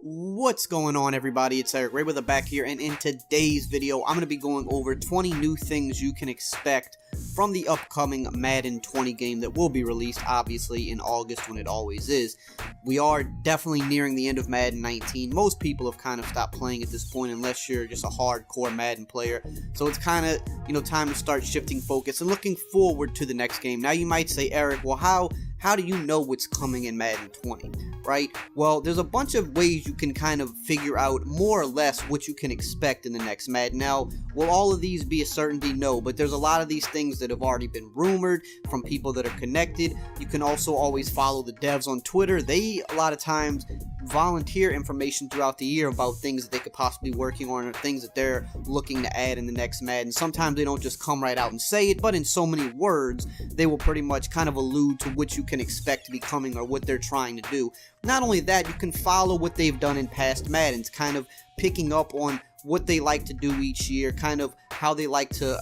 What's going on, everybody? It's EricRayweather back here, and in today's video I'm going to be going over 20 new things you can expect from the upcoming Madden 20 game that will be released obviously in August, when it always is. We are definitely nearing the end of Madden 19. Most people have kind of stopped playing at this point unless you're just a hardcore Madden player, so it's kind of, time to start shifting focus and looking forward to the next game. Now you might say, Eric, well, how do you know what's coming in Madden 20, right? Well, there's a bunch of ways you can kind of figure out more or less what you can expect in the next Madden. Now, will all of these be a certainty? No, but there's a lot of these things that have already been rumored from people that are connected. You can also always follow the devs on Twitter. They, a lot of times, volunteer information throughout the year about things that they could possibly be working on or things that they're looking to add in the next Madden. Sometimes they don't just come right out and say it, but in so many words, they will pretty much kind of allude to what you can expect to be coming or what they're trying to do. Not only that, you can follow what they've done in past Maddens, kind of picking up on what they like to do each year, kind of how they like to,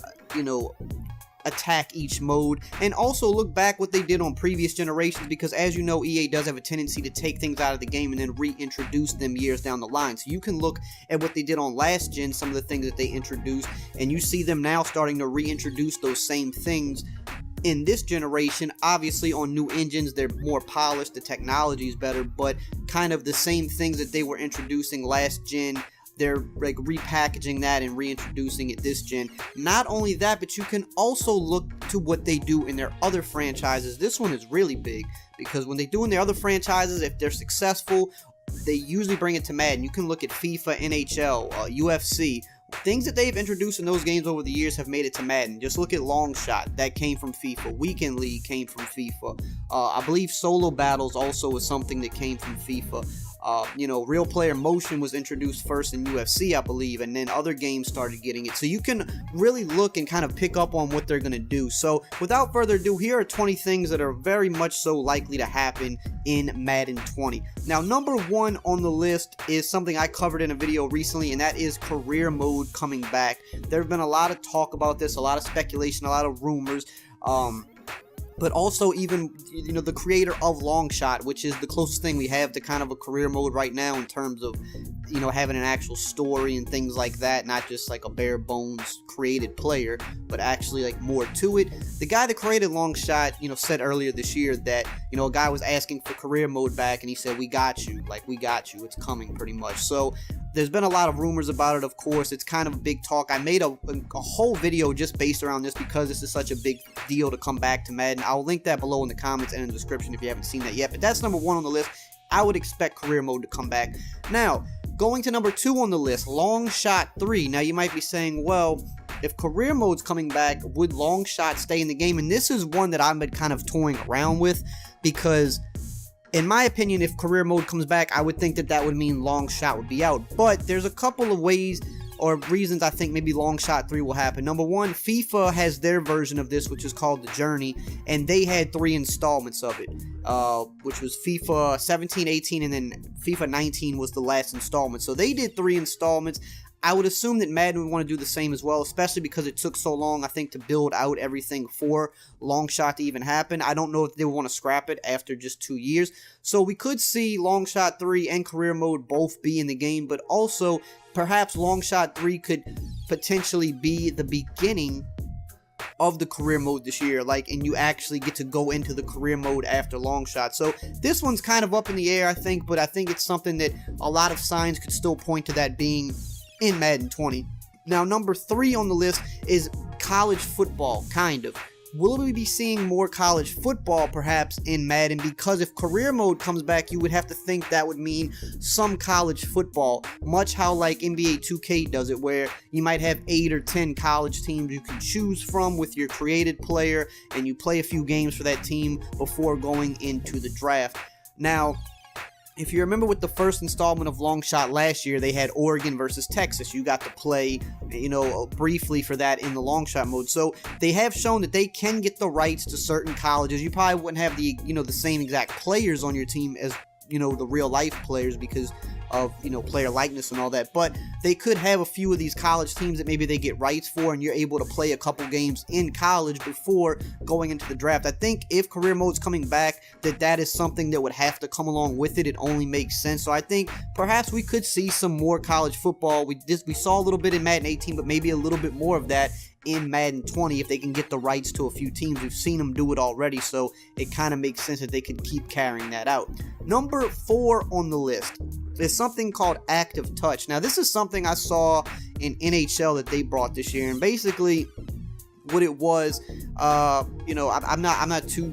attack each mode, and also look back what they did on previous generations, because as you know, EA does have a tendency to take things out of the game and then reintroduce them years down the line. So you can look at what they did on last gen, some of the things that they introduced, and you see them now starting to reintroduce those same things in this generation. Obviously on new engines, they're more polished, the technology is better, but kind of the same things that they were introducing last gen, they're like repackaging that and reintroducing it this gen. Not only that, but you can also look to what they do in their other franchises. This one is really big because when they do in their other franchises, if they're successful, they usually bring it to Madden. You can look at FIFA, NHL, UFC. Things that they've introduced in those games over the years have made it to Madden. Just look at Long Shot, that came from FIFA. Weekend League came from FIFA. I believe Solo Battles also was something that came from FIFA. Real player motion was introduced first in UFC, I believe, and then other games started getting it. So you can really look and kind of pick up on what they're going to do. So without further ado, here are 20 things that are very much so likely to happen in Madden 20. Now, number one on the list is something I covered in a video recently, and that is career mode coming back. There have been a lot of talk about this, a lot of speculation, a lot of rumors. But also even, the creator of Long Shot, which is the closest thing we have to kind of a career mode right now in terms of, having an actual story and things like that, not just like a bare bones created player, but actually like more to it. The guy that created Long Shot, said earlier this year that, a guy was asking for career mode back, and he said, we got you, it's coming pretty much. So there's been a lot of rumors about it, of course. It's kind of a big talk. I made a whole video just based around this because this is such a big deal to come back to Madden. I'll link that below in the comments and in the description if you haven't seen that yet. But that's number one on the list. I would expect career mode to come back. Now, going to number two on the list, Long Shot 3. Now, you might be saying, well, if career mode's coming back, would Long Shot stay in the game? And this is one that I've been kind of toying around with, because in my opinion, if career mode comes back, I would think that would mean Long Shot would be out. But there's a couple of ways or reasons I think maybe Long Shot 3 will happen. Number one, FIFA has their version of this, which is called The Journey, and they had 3 installments of it, which was FIFA 17, 18, and then FIFA 19 was the last installment. So they did 3 installments. I would assume that Madden would want to do the same as well, especially because it took so long, I think, to build out everything for Long Shot to even happen. I don't know if they would want to scrap it after just 2 years. So we could see Long Shot 3 and career mode both be in the game, but also perhaps Long Shot 3 could potentially be the beginning of the career mode this year, and you actually get to go into the career mode after Long Shot. So this one's kind of up in the air, I think, but I think it's something that a lot of signs could still point to that being in Madden 20. Now, number 3 on the list is college football, kind of. Will we be seeing more college football perhaps in Madden? Because if career mode comes back, you would have to think that would mean some college football, much how like NBA 2K does it, where you might have 8 or 10 college teams you can choose from with your created player, and you play a few games for that team before going into the draft. Now, if you remember with the first installment of Long Shot last year, they had Oregon versus Texas. You got to play, briefly for that in the Long Shot mode. So they have shown that they can get the rights to certain colleges. You probably wouldn't have the, the same exact players on your team as, the real life players, because player likeness and all that. But they could have a few of these college teams that maybe they get rights for, and you're able to play a couple games in college before going into the draft. I think if career mode's coming back, that is something that would have to come along with it. It only makes sense. So I think perhaps we could see some more college football. We saw a little bit in Madden 18, but maybe a little bit more of that in Madden 20 if they can get the rights to a few teams. We've seen them do it already, so it kind of makes sense that they could keep carrying that out. Number 4 on the list is something called active touch. Now, this is something I saw in NHL that they brought this year, and basically what it was, I'm not too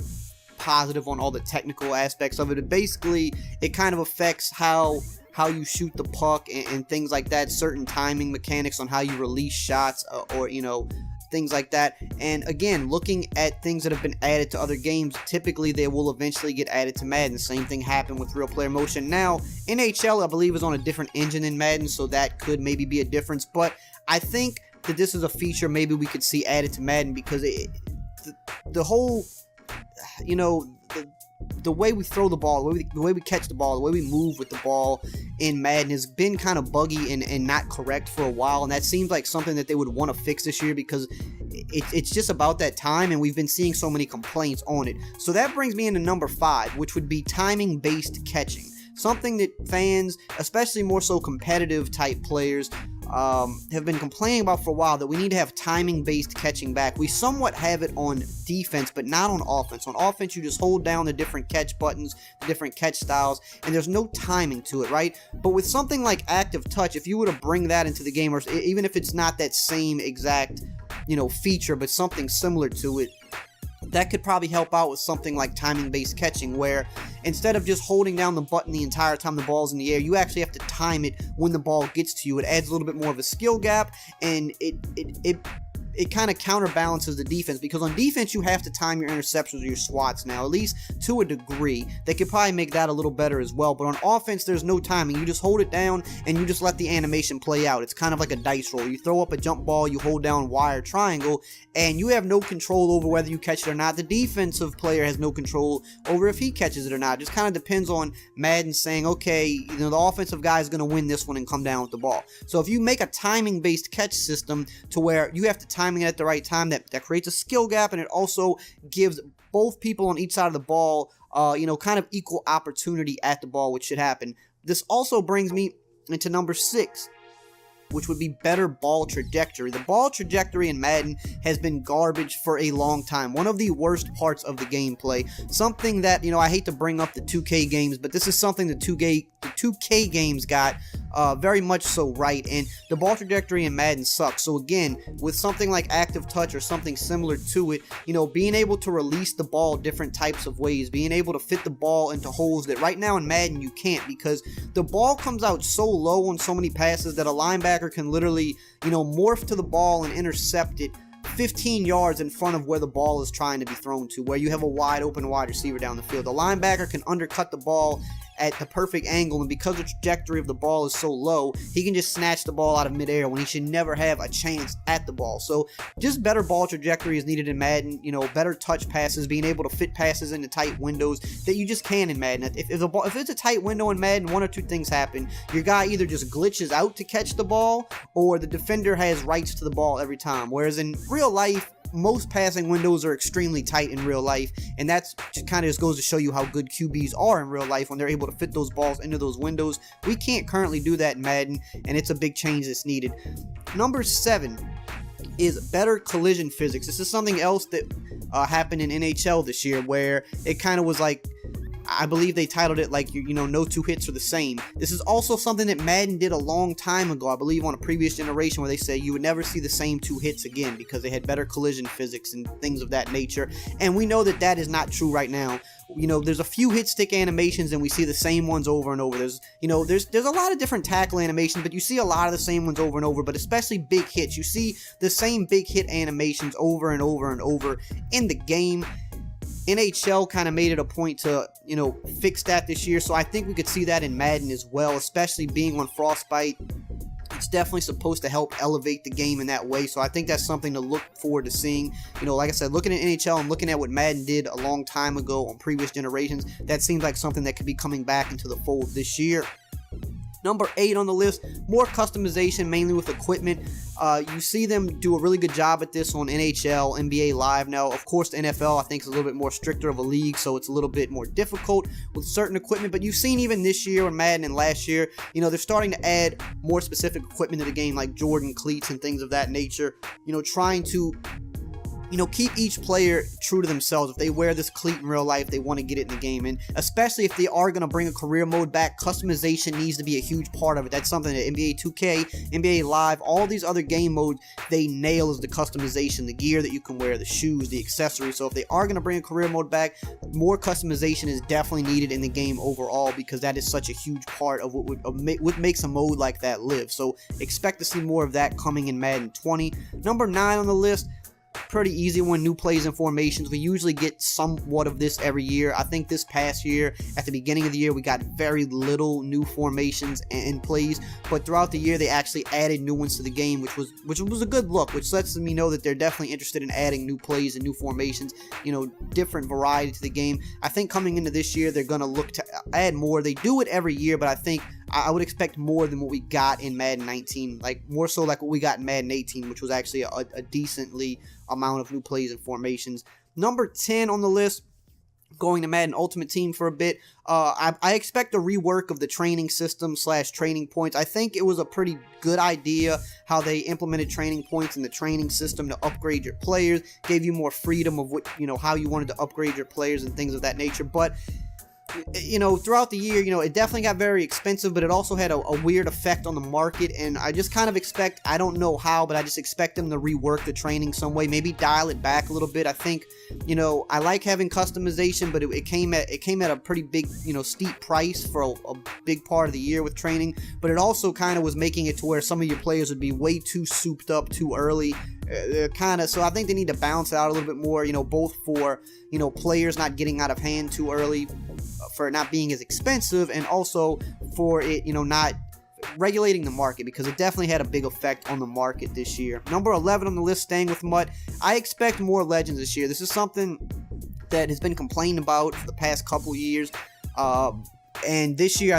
positive on all the technical aspects of it. But basically, it kind of affects how you shoot the puck and things like that, certain timing mechanics on how you release shots or things like that. And again, looking at things that have been added to other games, typically they will eventually get added to Madden. The same thing happened with real player motion. Now, NHL, I believe, is on a different engine than Madden, so that could maybe be a difference. But I think that this is a feature maybe we could see added to Madden because the whole, the way we throw the ball, the way we catch the ball, the way we move with the ball in Madden has been kind of buggy and not correct for a while, and that seems like something that they would want to fix this year because it's just about that time, and we've been seeing so many complaints on it. So that brings me into number 5, which would be timing-based catching. Something that fans, especially more so competitive type players, have been complaining about for a while, that we need to have timing-based catching back. We somewhat have it on defense, but not on offense. On offense, you just hold down the different catch buttons, the different catch styles, and there's no timing to it, right? But with something like active touch, if you were to bring that into the game, or even if it's not that same exact, feature, but something similar to it, that could probably help out with something like timing-based catching, where instead of just holding down the button the entire time the ball's in the air, you actually have to time it when the ball gets to you. It adds a little bit more of a skill gap, and it kind of counterbalances the defense, because on defense you have to time your interceptions or your swats now, at least to a degree. They could probably make that a little better as well, but on offense there's no timing. You just hold it down and you just let the animation play out. It's kind of like a dice roll. You throw up a jump ball, you hold down Y or triangle, and you have no control over whether you catch it or not. The defensive player has no control over if he catches it or not. It just kind of depends on Madden saying, okay, the offensive guy is going to win this one and come down with the ball. So if you make a timing based catch system to where you have to timing it at the right time, that creates a skill gap, and it also gives both people on each side of the ball kind of equal opportunity at the ball, which should happen. This also brings me into number 6, which would be better ball trajectory. The ball trajectory in Madden has been garbage for a long time. One of the worst parts of the gameplay. Something that, I hate to bring up the 2K games, but this is something the 2K games got very much so right, and the ball trajectory in Madden sucks. So again, with something like active touch or something similar to it, being able to release the ball different types of ways, being able to fit the ball into holes that right now in Madden you can't, because the ball comes out so low on so many passes that a linebacker can literally, morph to the ball and intercept it 15 yards in front of where the ball is trying to be thrown to, where you have a wide open wide receiver down the field. The linebacker can undercut the ball at the perfect angle, and because the trajectory of the ball is so low, he can just snatch the ball out of midair when he should never have a chance at the ball. So just better ball trajectory is needed in Madden, better touch passes, being able to fit passes into tight windows that you just can in Madden. If it's a tight window in Madden, one or two things happen. Your guy either just glitches out to catch the ball, or the defender has rights to the ball every time, whereas in real life, most passing windows are extremely tight in real life, and that's just kind of just goes to show you how good QBs are in real life when they're able to fit those balls into those windows. We can't currently do that in Madden, and it's a big change that's needed. Number 7 is better collision physics. This is something else that happened in NHL this year, where it kind of was like, I believe they titled it like, no two hits are the same. This is also something that Madden did a long time ago, I believe on a previous generation, where they say you would never see the same 2 hits again because they had better collision physics and things of that nature. And we know that that is not true right now. There's a few hit stick animations and we see the same ones over and over. There's a lot of different tackle animations, but you see a lot of the same ones over and over, but especially big hits. You see the same big hit animations over and over and over in the game. NHL kind of made it a point to, fix that this year, so I think we could see that in Madden as well, especially being on Frostbite. It's definitely supposed to help elevate the game in that way, so I think that's something to look forward to seeing. Like I said, looking at NHL and looking at what Madden did a long time ago on previous generations, that seems like something that could be coming back into the fold this year. Number 8 on the list, more customization, mainly with equipment. You see them do a really good job at this on NHL, NBA Live. Now, of course, the NFL, I think, is a little bit more stricter of a league, so it's a little bit more difficult with certain equipment. But you've seen even this year on Madden and last year, they're starting to add more specific equipment to the game, like Jordan cleats and things of that nature. Trying to keep each player true to themselves. If they wear this cleat in real life, they want to get it in the game. And especially if they are going to bring a career mode back, customization needs to be a huge part of it. That's something that NBA 2K, NBA Live, all these other game modes, they nail is the customization, the gear that you can wear, the shoes, the accessories. So if they are going to bring a career mode back, more customization is definitely needed in the game overall, because that is such a huge part of what makes a mode like that live. So expect to see more of that coming in Madden 20. Number 9 on the list, pretty easy one, new plays and formations. We usually get somewhat of this every year. I think this past year, at the beginning of the year, we got very little new formations and plays, but throughout the year they actually added new ones to the game, which was a good look, which lets me know that they're definitely interested in adding new plays and new formations, different variety to the game. I think coming into this year, they're going to look to add more. They do it every year, but I think I would expect more than what we got in Madden 19, more so like what we got in Madden 18, which was actually a decently amount of new plays and formations. Number 10 on the list, going to Madden Ultimate Team for a bit, I expect a rework of the training system / training points. I think it was a pretty good idea how they implemented training points in the training system to upgrade your players, gave you more freedom of what, how you wanted to upgrade your players and things of that nature. But throughout the year, it definitely got very expensive, but it also had a weird effect on the market, and I just kind of expect, I don't know how, but I just expect them to rework the training some way, maybe dial it back a little bit. I think, I like having customization, but it came at a pretty big, steep price for a big part of the year with training, but it also kind of was making it to where some of your players would be way too souped up too early. So I think they need to balance it out a little bit more, both for, players not getting out of hand too early, for it not being as expensive, and also for it, not regulating the market, because it definitely had a big effect on the market this year. Number 11 on the list, staying with MUT, I expect more legends this year. This is something that has been complained about for the past couple years, and this year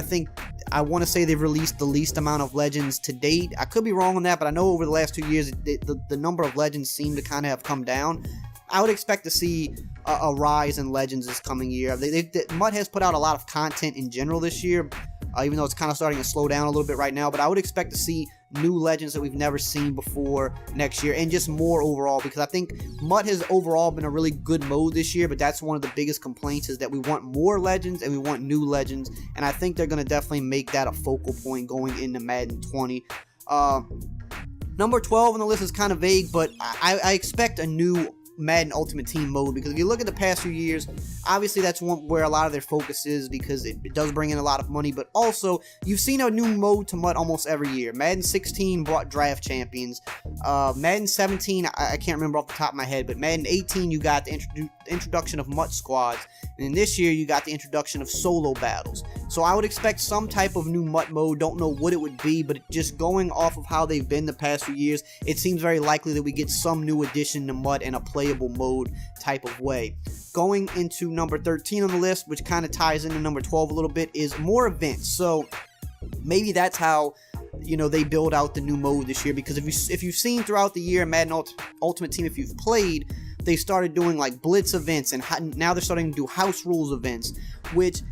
I want to say they've released the least amount of legends to date. I could be wrong on that, but I know over the last 2 years the number of legends seem to kind of have come down. I would expect to see a rise in legends this coming year. MUT has put out a lot of content in general this year, even though it's kind of starting to slow down a little bit right now, but I would expect to see new legends that we've never seen before next year, and just more overall, because I think MUT has overall been a really good mode this year, but that's one of the biggest complaints, is that we want more legends and we want new legends, and I think they're going to definitely make that a focal point going into Madden 20. Number 12 on the list is kind of vague, but I expect a new Madden Ultimate Team mode, because if you look at the past few years, obviously that's one where a lot of their focus is, because it does bring in a lot of money, but also you've seen a new mode to MUT almost every year. Madden 16 brought draft champions, Madden 17 I can't remember off the top of my head, but Madden 18 you got the introduction of MUT squads, and this year you got the introduction of solo battles. So I would expect some type of new MUT mode. Don't know what it would be, but just going off of how they've been the past few years, it seems very likely that we get some new addition to MUT in a playable mode type of way. Going into number 13 on the list, which kind of ties into number 12 a little bit, is more events. So maybe that's how they build out the new mode this year, because if you've seen throughout the year Madden Ultimate Team, if you've played, they started doing like blitz events, and now they're starting to do house rules events, which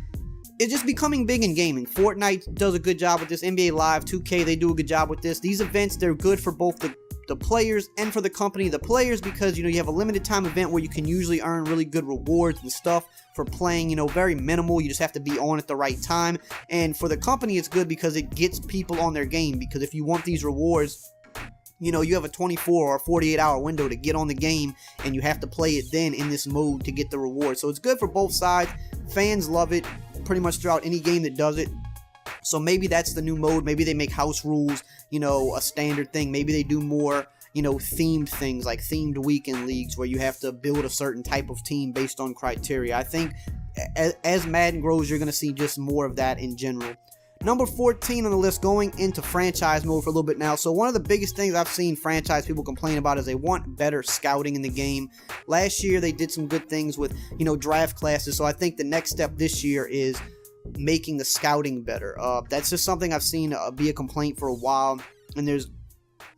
is just becoming big in gaming. Fortnite does a good job with this, NBA Live, 2K, they do a good job with this. These events, they're good for both the players and for the company. The players, because you have a limited time event where you can usually earn really good rewards and stuff for playing, very minimal. You just have to be on at the right time. And for the company, it's good because it gets people on their game, because if you want these rewards, you have a 24 or 48 hour window to get on the game, and you have to play it then in this mode to get the reward. So it's good for both sides. Fans love it pretty much throughout any game that does it. So maybe that's the new mode. Maybe they make house rules, a standard thing. Maybe they do more, themed things, like themed weekend leagues where you have to build a certain type of team based on criteria. I think as Madden grows, you're going to see just more of that in general. Number 14 on the list, going into franchise mode for a little bit now. So one of the biggest things I've seen franchise people complain about is they want better scouting in the game. Last year they did some good things with, draft classes. So I think the next step this year is making the scouting better. That's just something I've seen be a complaint for a while, and there's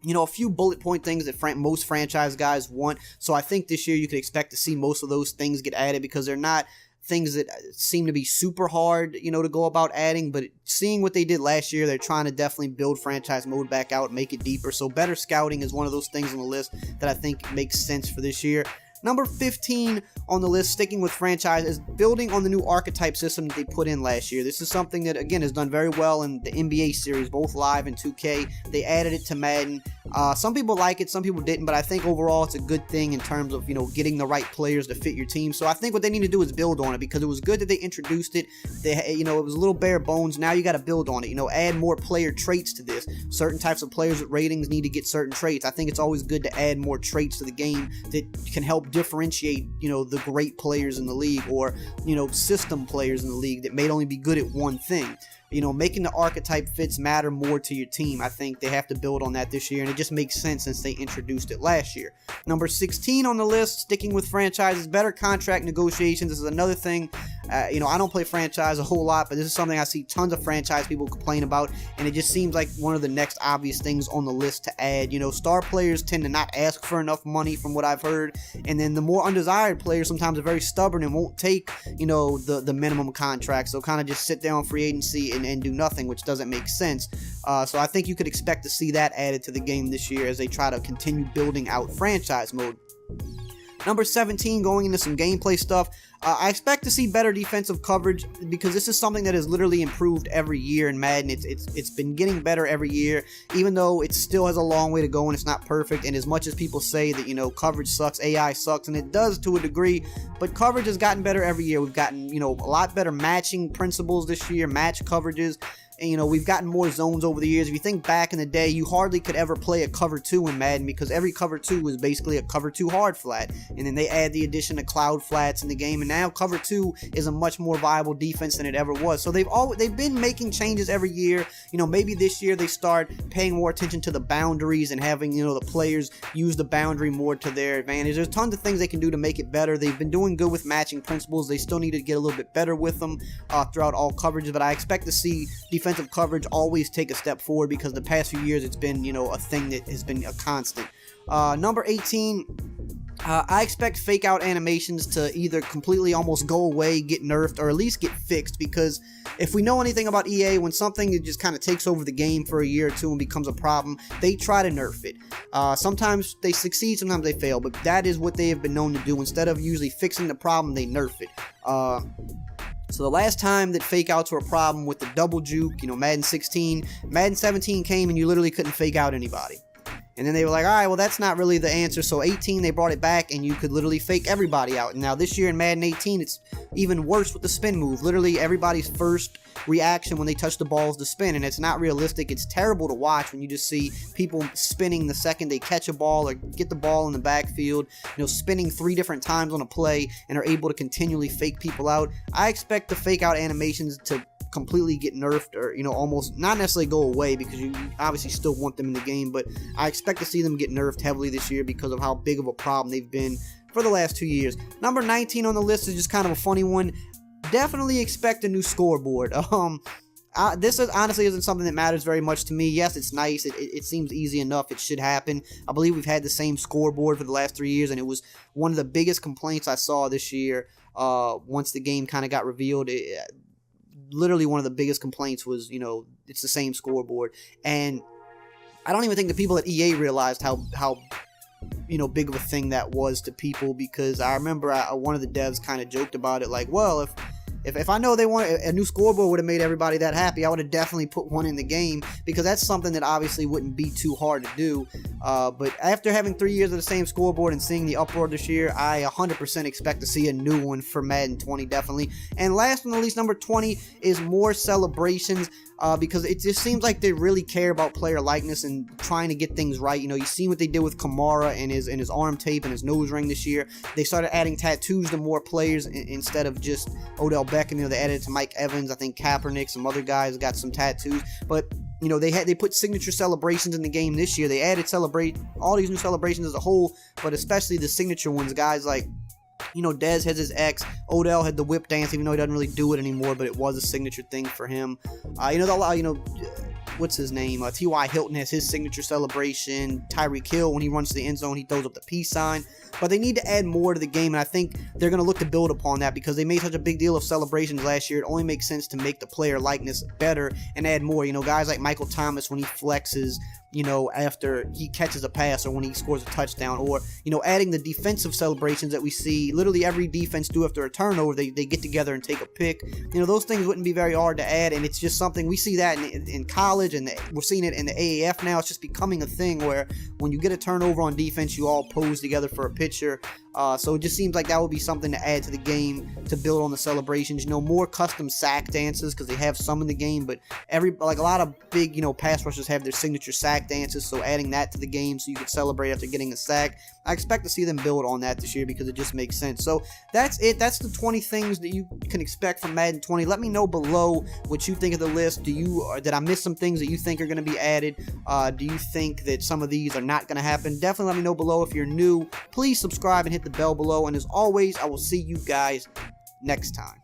a few bullet point things that most franchise guys want. So I think this year you could expect to see most of those things get added, because they're not things that seem to be super hard, to go about adding. But seeing what they did last year, they're trying to definitely build franchise mode back out, make it deeper. So better scouting is one of those things on the list that I think makes sense for this year. Number 15 on the list, sticking with franchise, is building on the new archetype system that they put in last year. This is something that, again, has done very well in the NBA series, both live and 2K. They added it to Madden. Some people like it, some people didn't, but I think overall it's a good thing in terms of, getting the right players to fit your team. So I think what they need to do is build on it, because it was good that they introduced it. It was a little bare bones. Now you got to build on it. Add more player traits to this. Certain types of players with ratings need to get certain traits. I think it's always good to add more traits to the game that can help differentiate, the great players in the league, or, system players in the league that may only be good at one thing. Making the archetype fits matter more to your team. I think they have to build on that this year, and it just makes sense since they introduced it last year. Number 16 on the list, sticking with franchises, better contract negotiations. This is another thing. I don't play franchise a whole lot, but this is something I see tons of franchise people complain about, and it just seems like one of the next obvious things on the list to add. Star players tend to not ask for enough money from what I've heard, and then the more undesired players sometimes are very stubborn and won't take, the minimum contract, so kind of just sit down free agency and do nothing, which doesn't make sense. So I think you could expect to see that added to the game this year as they try to continue building out franchise mode. Number 17, going into some gameplay stuff, I expect to see better defensive coverage, because this is something that has literally improved every year in Madden. It's been getting better every year, even though it still has a long way to go and it's not perfect. And as much as people say that, coverage sucks, AI sucks, and it does to a degree, but coverage has gotten better every year. We've gotten, a lot better matching principles this year, match coverages. And, we've gotten more zones over the years. If you think back in the day, you hardly could ever play a cover 2 in Madden, because every cover 2 was basically a cover 2 hard flat. And then they add the addition of cloud flats in the game, and now cover 2 is a much more viable defense than it ever was. So they've been making changes every year. Maybe this year they start paying more attention to the boundaries and having, the players use the boundary more to their advantage. There's tons of things they can do to make it better. They've been doing good with matching principles. They still need to get a little bit better with them throughout all coverages, but I expect to see defensive coverage always take a step forward, because the past few years it's been, a thing that has been a constant. Number 18, I expect fake out animations to either completely almost go away, get nerfed, or at least get fixed, because if we know anything about EA, when something just kind of takes over the game for a year or two and becomes a problem, they try to nerf it. Sometimes they succeed, sometimes they fail, but that is what they have been known to do. Instead of usually fixing the problem, they nerf it. So the last time that fake outs were a problem with the double juke, Madden 16, Madden 17 came and you literally couldn't fake out anybody. And then they were like, all right, well, that's not really the answer. So 18, they brought it back, and you could literally fake everybody out. And now this year in Madden 18, it's even worse with the spin move. Literally everybody's first reaction when they touch the ball is to spin, and it's not realistic. It's terrible to watch when you just see people spinning the second they catch a ball or get the ball in the backfield, spinning 3 different times on a play, and are able to continually fake people out. I expect the fake out animations to completely get nerfed, or almost not necessarily go away, because you obviously still want them in the game, but I expect to see them get nerfed heavily this year because of how big of a problem they've been for the last 2 years. Number 19 on the list is just kind of a funny one. Definitely expect a new scoreboard. This honestly isn't something that matters very much to me. Yes, it's nice. It seems easy enough. It should happen. I believe we've had the same scoreboard for the last 3 years, and it was one of the biggest complaints I saw this year once the game kind of got revealed. Literally one of the biggest complaints was, it's the same scoreboard. And I don't even think the people at EA realized how big of a thing that was to people, because I remember one of the devs kind of joked about it, like, well, if I know they want a new scoreboard would have made everybody that happy, I would have definitely put one in the game, because that's something that obviously wouldn't be too hard to do. But after having 3 years of the same scoreboard and seeing the uproar this year, I 100% expect to see a new one for Madden 20, definitely. And last but not least, number 20 is more celebrations. Because it just seems like they really care about player likeness and trying to get things right. You see what they did with Kamara and his arm tape and his nose ring this year. They started adding tattoos to more players instead of just Odell Beckham. They added it to Mike Evans. I think Kaepernick, some other guys got some tattoos. But they put signature celebrations in the game this year. They added all these new celebrations as a whole, but especially the signature ones. Guys like You know, Dez has his X. Odell had the whip dance, even though he doesn't really do it anymore, but it was a signature thing for him. What's his name? T.Y. Hilton has his signature celebration. Tyreek Hill, when he runs to the end zone, he throws up the peace sign. But they need to add more to the game, and I think they're going to look to build upon that because they made such a big deal of celebrations last year. It only makes sense to make the player likeness better and add more. You know, guys like Michael Thomas when he flexes, you know, after he catches a pass or when he scores a touchdown, or, you know, adding the defensive celebrations that we see literally every defense do after a turnover. They get together and take a pick. You know, those things wouldn't be very hard to add, and it's just something we see that in college, and we're seeing it in the AAF now. It's just becoming a thing where when you get a turnover on defense, you all pose together for a picture. So it just seems like that would be something to add to the game to build on the celebrations. You know, more custom sack dances because they have some in the game, but a lot of big, you know, pass rushers have their signature sack dances. So adding that to the game so you can celebrate after getting a sack, I expect to see them build on that this year because it just makes sense. So that's it. That's the 20 things that you can expect from Madden 20. Let me know below what you think of the list. Did I miss some things that you think are going to be added? Do you think that some of these are not going to happen? Definitely let me know below. If you're new, please subscribe and hit the bell below. And as always, I will see you guys next time.